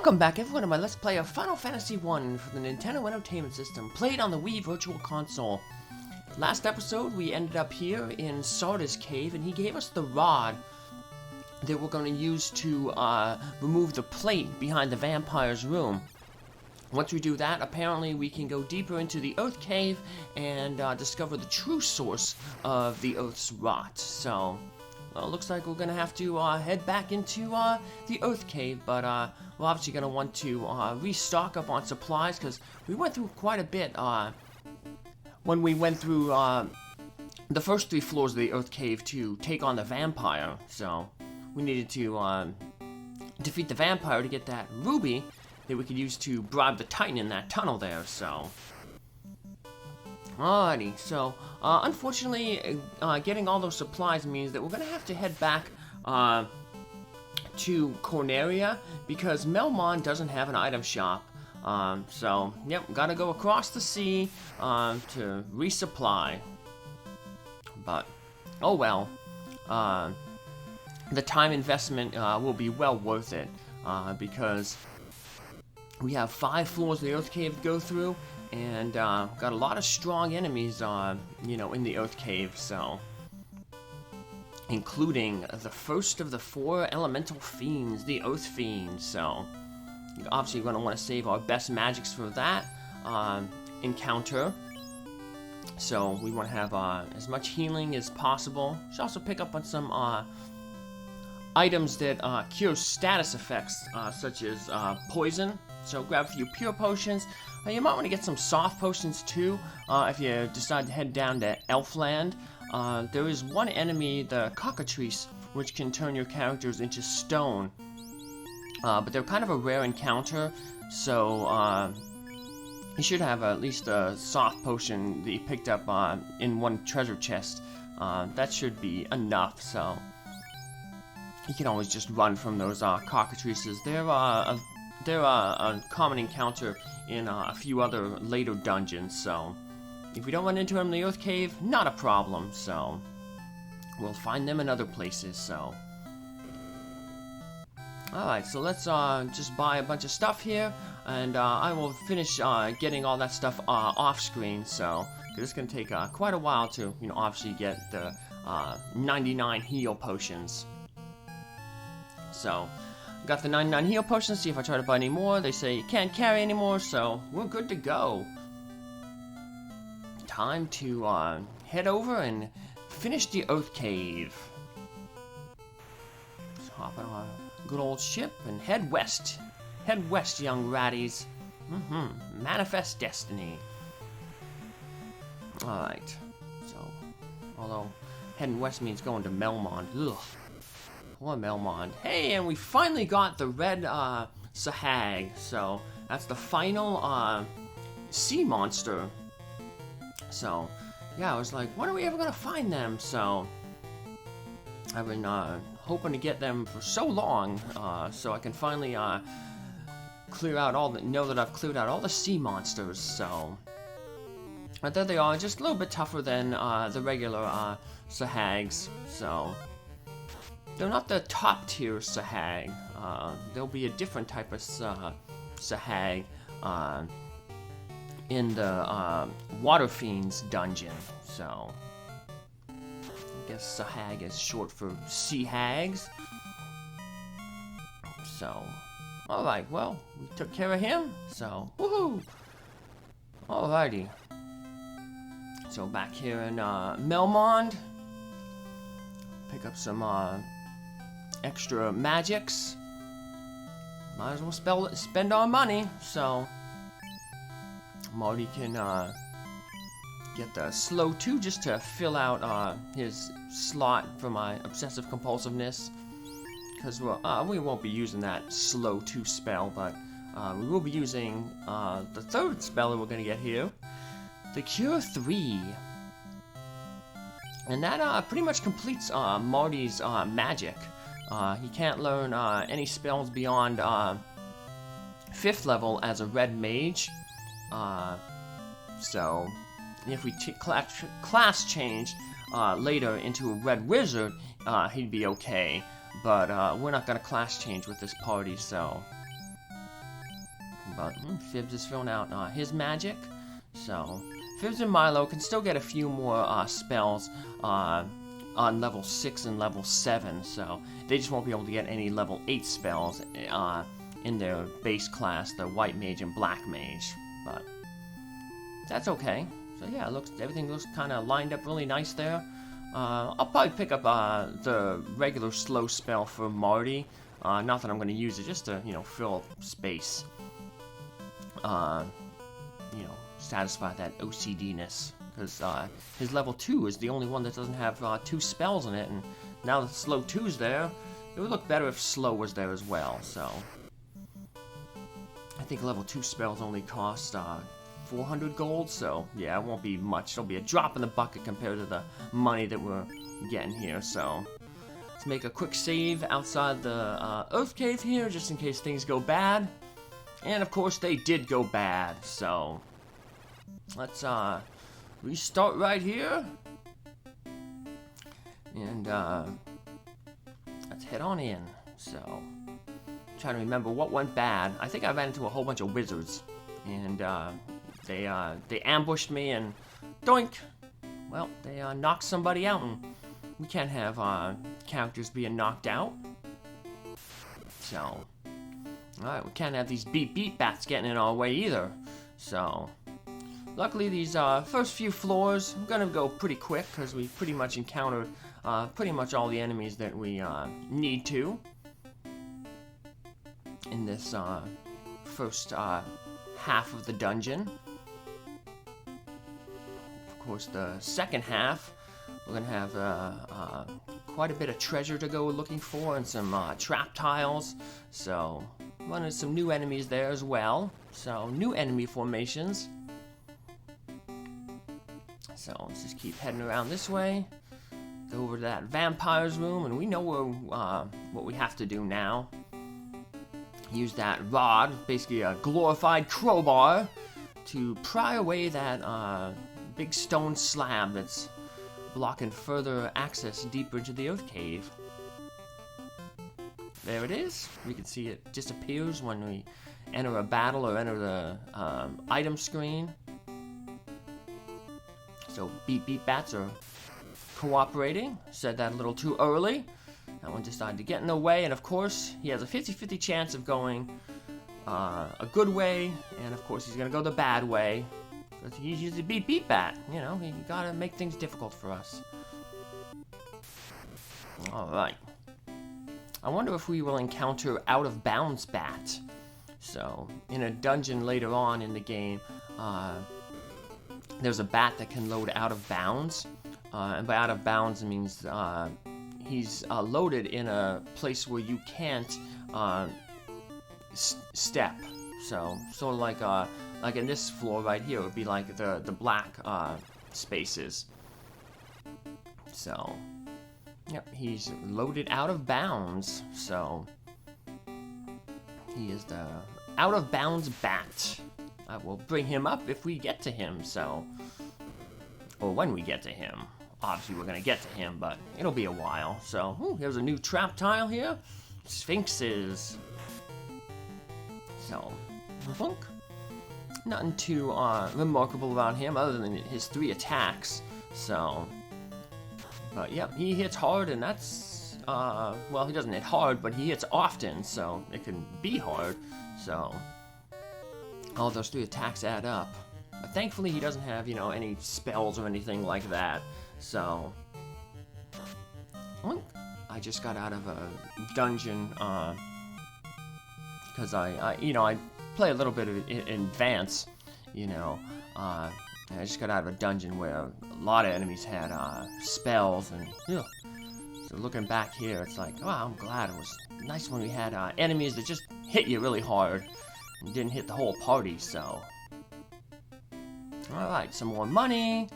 Welcome back everyone to my Let's Play of Final Fantasy 1 for the Nintendo Entertainment System, played on the Wii Virtual Console. Last episode we ended up here in Sarda's cave and he gave us the rod that we're going to use to remove the plate behind the vampire's room. Once we do that, apparently we can go deeper into the Earth Cave and discover the true source of the Earth's rot. So, well, it looks like we're going to have to head back into the Earth Cave, but we're obviously going to want to restock up on supplies, because we went through quite a bit when we went through the first 3 floors of the Earth Cave to take on the vampire. So, we needed to defeat the vampire to get that ruby that we could use to bribe the Titan in that tunnel there, so... Alrighty, so, unfortunately, getting all those supplies means that we're gonna have to head back, to Corneria, because Melmond doesn't have an item shop. So, yep, gotta go across the sea, to resupply. But, oh well, the time investment, will be well worth it, because we have 5 floors of the Earth Cave to go through, and got a lot of strong enemies, you know, in the Earth Cave, so... including the first of the 4 elemental fiends, the Earth Fiends, so... obviously we're going to want to save our best magics for that encounter. So we want to have as much healing as possible. Should also pick up on some items that cure status effects, such as poison. So grab a few pure potions. You might want to get some soft potions too, if you decide to head down to Elfland. There is one enemy, the cockatrice, which can turn your characters into stone. But they're kind of a rare encounter, so you should have at least a soft potion that you picked up in one treasure chest. That should be enough, so you can always just run from those cockatrices. They're a common encounter in a few other later dungeons, so if we don't run into them in the Earth Cave, not a problem, so we'll find them in other places, so. Alright, so let's just buy a bunch of stuff here, and I will finish getting all that stuff off screen, so, because it's going to take quite a while to, you know, obviously get the 99 heal potions. So, got the 99 heal potions. See if I try to buy any more. They say you can't carry anymore, so we're good to go. Time to head over and finish the Earth Cave. Let's hop on a good old ship and head west. Head west, young ratties. Manifest destiny. Alright. So, although heading west means going to Melmond. Ugh. Poor Melmond. Hey, and we finally got the red Sahag. So that's the final sea monster. So yeah, I was like, when are we ever gonna find them? So I've been hoping to get them for so long, so I can finally clear out know that I've cleared out all the sea monsters. So but there they are, just a little bit tougher than the regular Sahags. So they're not the top tier Sahag. There'll be a different type of Sahag in the Water Fiends dungeon. So I guess Sahag is short for Sea Hags. So, alright, well, we took care of him. So, woohoo! Alrighty. So back here in Melmond, pick up some extra magics. Might as well spend our money, so Marty can get the slow 2 just to fill out his slot for my obsessive compulsiveness, because we won't be using that slow 2 spell, but we will be using the 3rd spell that we're going to get here, the Cure 3. And that pretty much completes Marty's magic. He can't learn any spells beyond 5th level as a red mage. So if we class change later into a red wizard, he'd be okay. But we're not going to class change with this party, so But Fibbs is filling out his magic. So Fibbs and Milo can still get a few more spells on level 6 and level 7. So they just won't be able to get any level 8 spells in their base class, the White Mage and Black Mage. But that's okay. So yeah, everything looks kind of lined up really nice there. I'll probably pick up the regular slow spell for Marty. Not that I'm going to use it, just to, fill up space. Satisfy that OCD-ness. Because his level 2 is the only one that doesn't have 2 spells in it, and now that slow 2's there, it would look better if slow was there as well, so. I think level 2 spells only cost 400 gold, so yeah, it won't be much. It'll be a drop in the bucket compared to the money that we're getting here, so. Let's make a quick save outside the Earth Cave here, just in case things go bad. And of course, they did go bad, so. Let's restart right here. And let's head on in, so. Trying to remember what went bad. I think I ran into a whole bunch of wizards, and they ambushed me, and doink! Well, they knocked somebody out, and we can't have characters being knocked out. So, alright, we can't have these beat bats getting in our way either. So, luckily these first few floors, I'm gonna go pretty quick, because we pretty much encountered pretty much all the enemies that we need to in this first half of the dungeon. Of course, the second half, we're gonna have quite a bit of treasure to go looking for, and some trap tiles. So, running some new enemies there as well. So, new enemy formations. So, let's just keep heading around this way. Go over to that vampire's room, and we know what we have to do now. Use that rod, basically a glorified crowbar, to pry away that big stone slab that's blocking further access deeper into the Earth Cave. There it is. We can see it disappears when we enter a battle or enter the item screen. So beat bats are cooperating. Said that a little too early. That one decided to get in the way, and of course, he has a 50-50 chance of going a good way, and of course, he's going to go the bad way. Because he's usually beat bat, you gotta make things difficult for us. Alright. I wonder if we will encounter Out of Bounds Bat. So, in a dungeon later on in the game, there's a bat that can load out of bounds. And by out of bounds, it means he's loaded in a place where you can't step. So, sort of like in this floor right here, it would be like the black spaces. So, yep, he's loaded out of bounds. So, he is the Out of Bounds Bat. I will bring him up if we get to him, so. Or when we get to him. Obviously, we're going to get to him, but it'll be a while. So, here's a new trap tile here. Sphinxes. So, boink. Nothing too remarkable about him other than his 3 attacks. So, but yep, he hits hard, and that's, well, he doesn't hit hard, but he hits often, so it can be hard. So, all those 3 attacks add up. But thankfully, he doesn't have, any spells or anything like that. So, I just got out of a dungeon, because I play a little bit of it in advance, I just got out of a dungeon where a lot of enemies had spells, and so looking back here, it's like, wow, I'm glad it was nice when we had enemies that just hit you really hard and didn't hit the whole party. So, alright, some more money,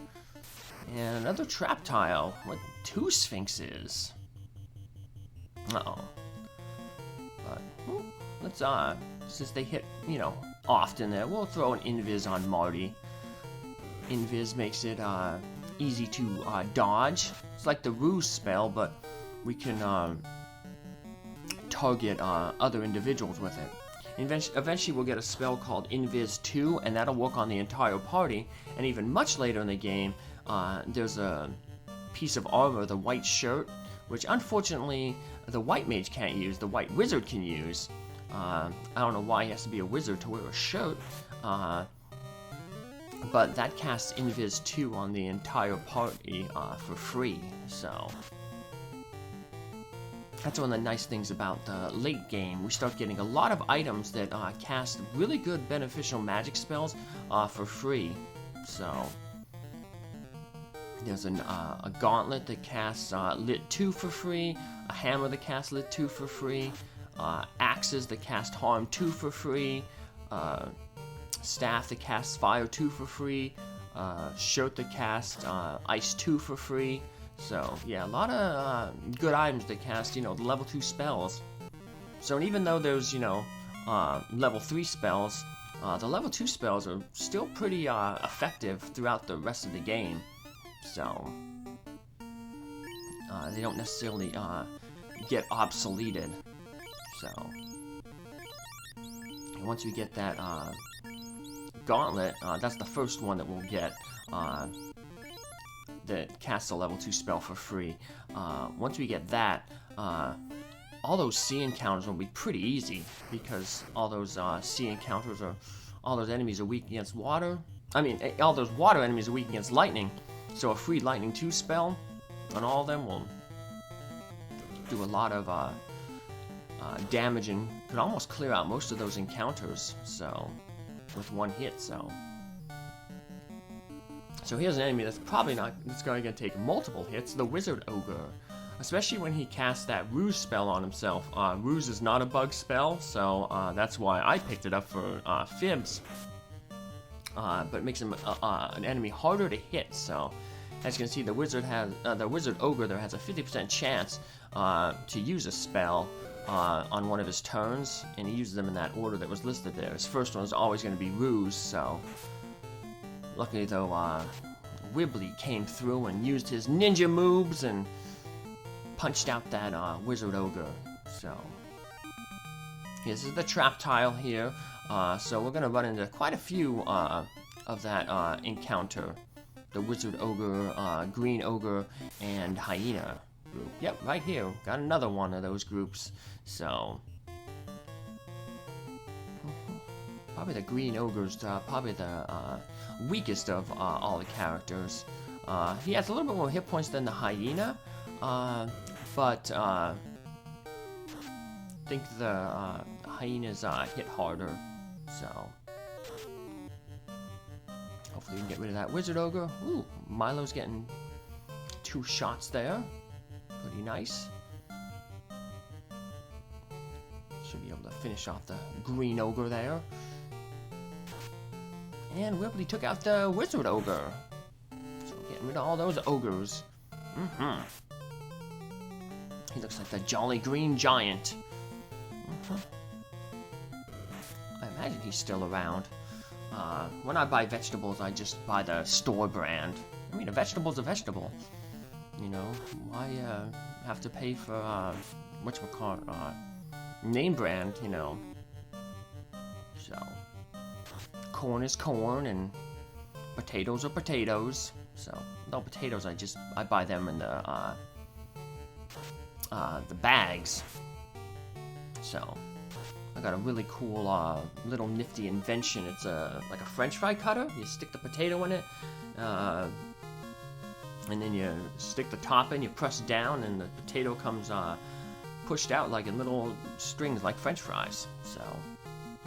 and another trap tile with 2 sphinxes. Uh-oh. But, let's, since they hit, often there, we'll throw an invis on Marty. Invis makes it, easy to, dodge. It's like the ruse spell, but we can, target, other individuals with it. Eventually we'll get a spell called Invis 2, and that'll work on the entire party. And even much later in the game, there's a piece of armor, the white shirt, which unfortunately the white mage can't use, the white wizard can use. I don't know why he has to be a wizard to wear a shirt, but that casts Invis 2 on the entire party for free, so that's one of the nice things about the late game. We start getting a lot of items that cast really good beneficial magic spells for free. So there's a gauntlet that casts Lit 2 for free, a hammer that casts Lit 2 for free, axes that cast Harm 2 for free, staff that casts Fire 2 for free, shirt that casts Ice 2 for free. So yeah, a lot of good items that cast, you know, the level 2 spells. So even though there's, you know, level 3 spells, the level 2 spells are still pretty effective throughout the rest of the game. So they don't necessarily get obsoleted. So and once we get that gauntlet, that's the first one that we'll get that casts a level 2 spell for free. Once we get that, all those sea encounters will be pretty easy, because all those sea encounters are, all those enemies are weak against water. I mean, all those water enemies are weak against lightning, so a free lightning 2 spell on all of them will do a lot of damage and could almost clear out most of those encounters, so with one hit. So here's an enemy that's probably not, that's going to take multiple hits, the Wizard Ogre. Especially when he casts that Ruse spell on himself. Ruse is not a bug spell, so that's why I picked it up for Fibbs. But it makes him an enemy harder to hit, so as you can see, the Wizard Ogre there has a 50% chance to use a spell on one of his turns, and he uses them in that order that was listed there. His first one is always going to be Ruse, so luckily though, Wimbley came through and used his ninja moves and punched out that Wizard Ogre. So this is the trap tile here, so we're going to run into quite a few of that encounter. The Wizard Ogre, Green Ogre, and Hyena group. Yep, right here. Got another one of those groups. So probably the Green Ogre's probably the weakest of all the characters. He has a little bit more hit points than the Hyena, but I think the Hyena's hit harder, so hopefully we can get rid of that Wizard Ogre. Ooh, Milo's getting 2 shots there. Pretty nice. Should be able to finish off the Green Ogre there. And Wimbley took out the Wizard Ogre. So getting rid of all those ogres. He looks like the Jolly Green Giant. I imagine he's still around. When I buy vegetables, I just buy the store brand. I mean, a vegetable's a vegetable. You know, why have to pay for, whatchamacallit, name brand, you know. So corn is corn and potatoes are potatoes. So no potatoes, I buy them in the bags. So I got a really cool little nifty invention. It's like a French fry cutter. You stick the potato in it, and then you stick the top in. You press down, and the potato comes pushed out like in little strings, like French fries. So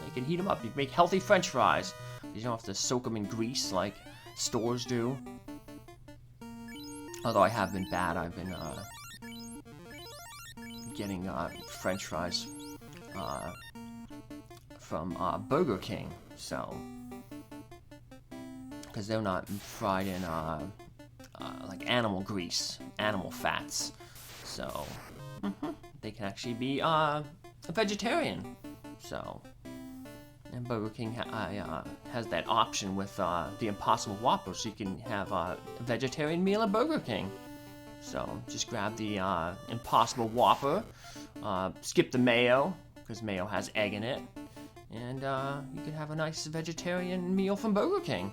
you can heat them up. You can make healthy French fries. You don't have to soak them in grease like stores do. Although I have been bad. I've been getting French fries from Burger King, so because they're not fried in like animal grease, animal fats, so they can actually be a vegetarian. So, and Burger King has that option with the Impossible Whopper, so you can have a vegetarian meal at Burger King. So just grab the Impossible Whopper, skip the mayo, because mayo has egg in it, and you could have a nice vegetarian meal from Burger King.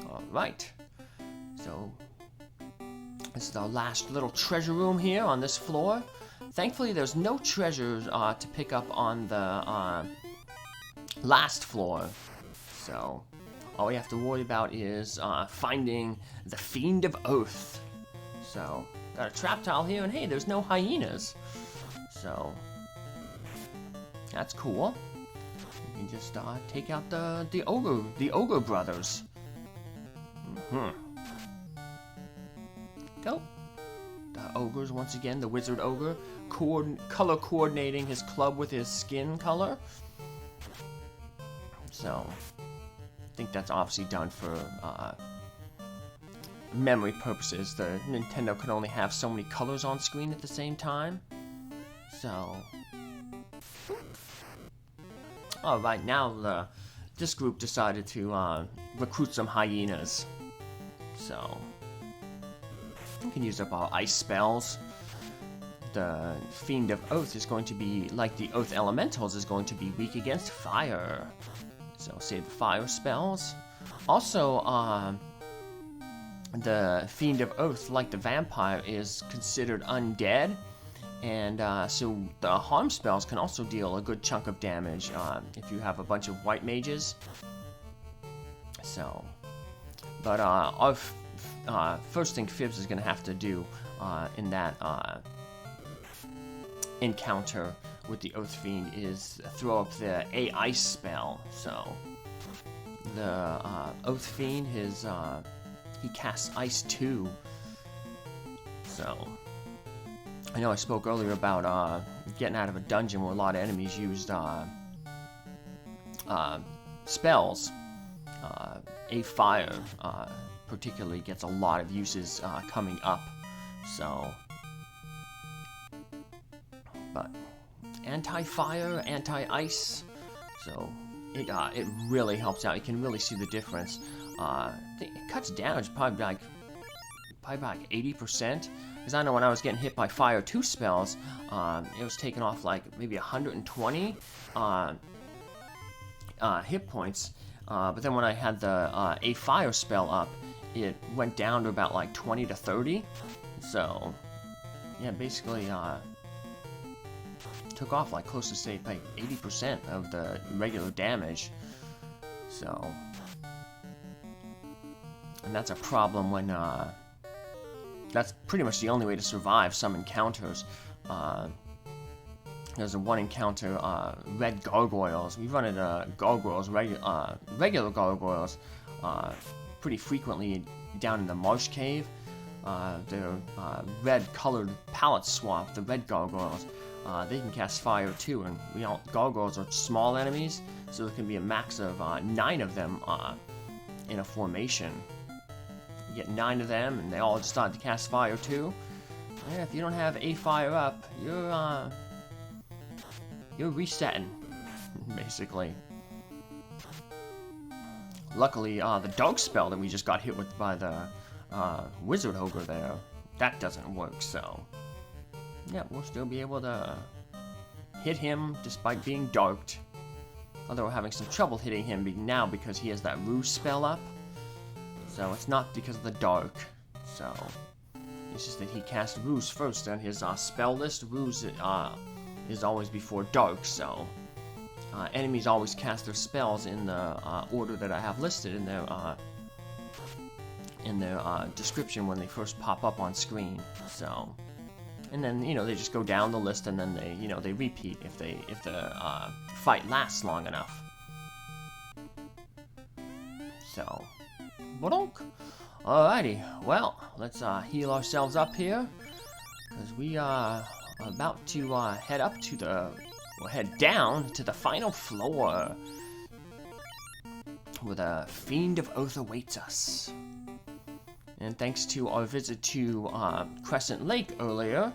Alright, so this is our last little treasure room here on this floor. Thankfully, there's no treasures to pick up on the last floor, so all we have to worry about is finding the Fiend of Oath. So, got a trap tile here, and hey, there's no hyenas, so that's cool. You can just take out the ogre brothers. Go. The ogres once again, the wizard ogre, color coordinating his club with his skin color. So, I think that's obviously done for memory purposes. The Nintendo could only have so many colors on screen at the same time. So, alright, now this group decided to recruit some hyenas. So, we can use up our ice spells. The Fiend of Oath is going to be, like the Oath Elementals, is going to be weak against fire. So, save the fire spells. Also, the Fiend of Oath, like the vampire, is considered undead. And so the harm spells can also deal a good chunk of damage if you have a bunch of white mages. So, but our first thing Fibbs is going to have to do in that encounter with the Oath Fiend is throw up the ice spell. So, the Oath Fiend, he casts Ice 2. So, I know I spoke earlier about getting out of a dungeon where a lot of enemies used spells. A fire particularly gets a lot of uses coming up. So, but anti-fire, anti-ice, so it really helps out. You can really see the difference. It cuts damage probably like 80%. Because I know when I was getting hit by Fire 2 spells, it was taking off like maybe 120 hit points. But then when I had the A Fire spell up, it went down to about like 20 to 30. So, yeah, basically took off like close to say like 80% of the regular damage. So, and that's a problem when that's pretty much the only way to survive some encounters. There's a one encounter, red gargoyles. We run into gargoyles, regular gargoyles, pretty frequently down in the marsh cave. They're red-colored palette swap, the red gargoyles. They can cast fire too, and gargoyles are small enemies, so there can be a max of 9 of them in a formation. You get 9 of them, and they all decide to cast fire too. Yeah, if you don't have a fire up, you're resetting, basically. Luckily, the dark spell that we just got hit with by the wizard ogre there, that doesn't work. So, yeah, we'll still be able to hit him despite being darked. Although we're having some trouble hitting him now because he has that rouge spell up. So it's not because of the dark. So it's just that he cast rouge first, and his spell list rouge is always before dark. So enemies always cast their spells in the order that I have listed in their description when they first pop up on screen. So, and then they just go down the list, and then they repeat if the fight lasts long enough. So, badonk. Alrighty, well, let's heal ourselves up here, because we are about to head down to the final floor, where the Fiend of Oath awaits us. And thanks to our visit to Crescent Lake earlier,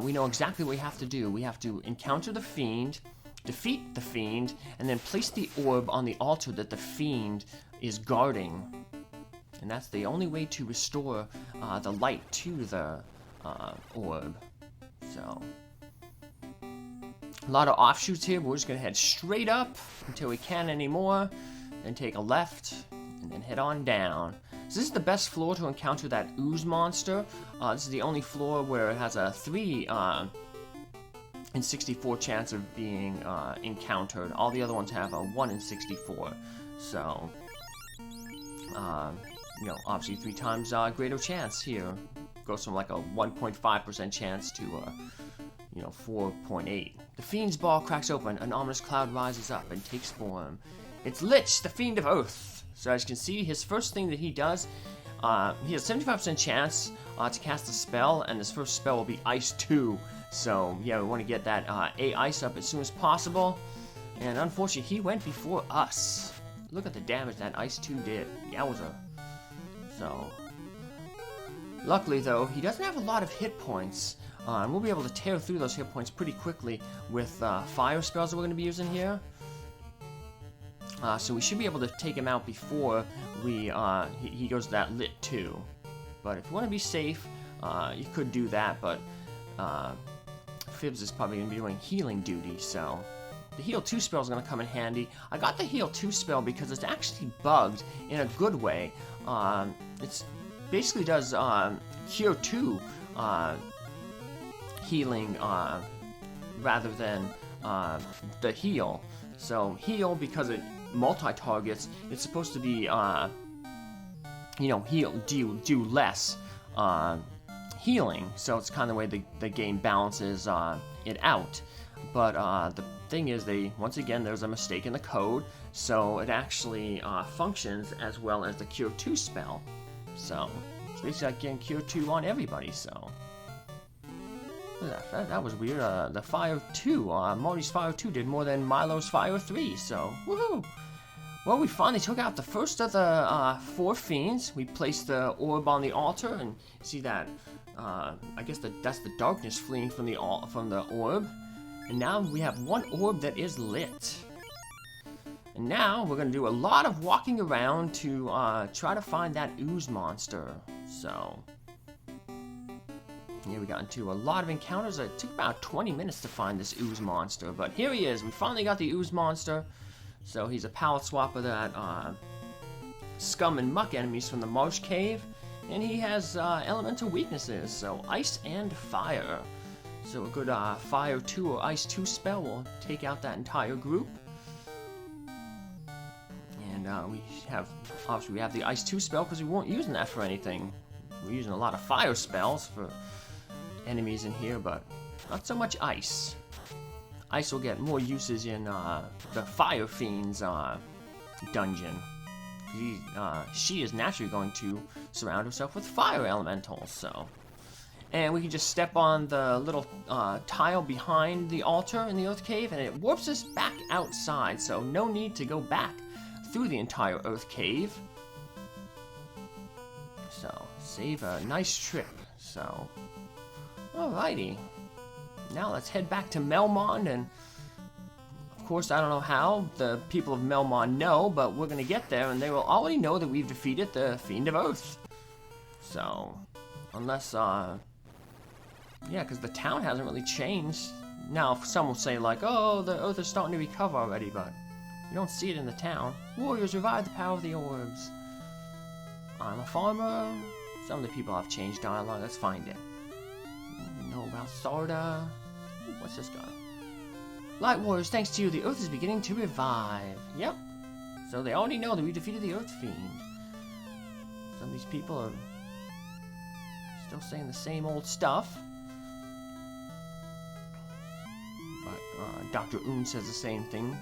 we know exactly what we have to do. We have to encounter the Fiend, defeat the Fiend, and then place the orb on the altar that the Fiend is guarding. And that's the only way to restore the light to the orb. So, A lot of offshoots here. We're just going to head straight up until we can't anymore. Then take a left, and then head on down. So this is the best floor to encounter that ooze monster. This is the only floor where it has a 3 in 64 chance of being encountered. All the other ones have a 1 in 64. So, you know, obviously 3 times greater chance here. Goes from like a 1.5% chance to, you know, 4.8. The Fiend's ball cracks open. An ominous cloud rises up and takes form. It's Lich, the Fiend of Earth. So as you can see, his first thing that he does, he has a 75% chance to cast a spell, and his first spell will be Ice 2. So, yeah, we want to get that A Ice up as soon as possible. And unfortunately, he went before us. Look at the damage that Ice 2 did. Yowza. So, luckily, though, he doesn't have a lot of hit points. And we'll be able to tear through those hit points pretty quickly with fire spells that we're going to be using here. So we should be able to take him out before he goes to that Lit 2. But if you want to be safe, you could do that, but Fibbs is probably going to be doing healing duty, so the Heal 2 spell is going to come in handy. I got the Heal 2 spell because it's actually bugged in a good way. It basically does Cure 2 healing rather than the Heal. So Heal, because it multi-targets, it's supposed to be, you know, do less healing. So it's kind of the way the game balances it out. But the thing is, once again, there's a mistake in the code, so it actually functions as well as the Cure 2 spell. So it's basically like getting Cure 2 on everybody, so. That was weird. The Fire 2, Marty's Fire 2 did more than Milo's Fire 3, so woohoo! Well, we finally took out the first of the 4 fiends. We placed the orb on the altar, and see that, I guess that's the darkness fleeing from the orb. And now we have 1 orb that is lit. And now we're going to do a lot of walking around to try to find that ooze monster. So, yeah, we got into a lot of encounters. It took about 20 minutes to find this ooze monster, but here he is. We finally got the ooze monster. So he's a palette swap of that scum and muck enemies from the marsh cave, and he has elemental weaknesses, so ice and fire. So a good fire 2 or ice 2 spell will take out that entire group. And obviously we have the ice 2 spell because we weren't using that for anything. We're using a lot of fire spells for enemies in here, but not so much ice. Ice will get more uses in the Fire Fiend's dungeon. She is naturally going to surround herself with fire elementals, so. And we can just step on the little tile behind the altar in the Earth Cave, and it warps us back outside, so no need to go back through the entire Earth Cave. So, save a nice trip, so. Alrighty. Now let's head back to Melmond, and of course I don't know how the people of Melmond know, but we're gonna get there and they will already know that we've defeated the Fiend of Earth. So, unless, yeah, because the town hasn't really changed. Now, some will say like, oh, the Earth is starting to recover already, but you don't see it in the town. Warriors revive the power of the orbs. I'm a farmer. Some of the people have changed dialogue. Let's find it. Know about Sarda. What's this guy? Light Warriors, thanks to you, the Earth is beginning to revive. Yep. So they already know that we defeated the Earth Fiend. Some of these people are still saying the same old stuff. But Dr. Un says the same thing.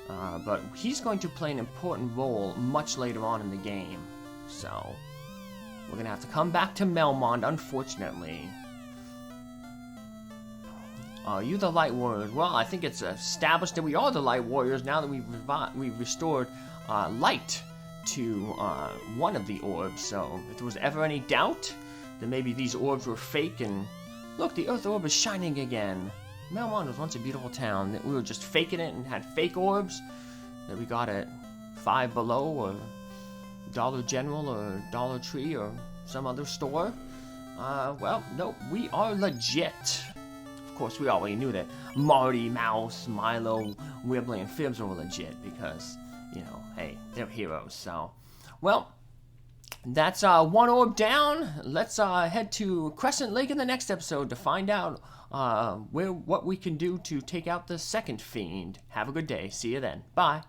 But he's going to play an important role much later on in the game. So we're going to have to come back to Melmond, unfortunately. Are you the Light Warriors? Well, I think it's established that we are the Light Warriors now that we've restored light to one of the orbs. So, if there was ever any doubt that maybe these orbs were fake, and look, the Earth Orb is shining again. Melmond was once a beautiful town that we were just faking it and had fake orbs that we got at Five Below or Dollar General or Dollar Tree or some other store. Well, nope, we are legit. Of of course, we already knew that Marty Mouse, Milo, Wimbley, and Fibbs were legit because, you know, hey, they're heroes. So, well, that's one orb down. Let's head to Crescent Lake in the next episode to find out what we can do to take out the second Fiend. Have a good day. See you then. Bye.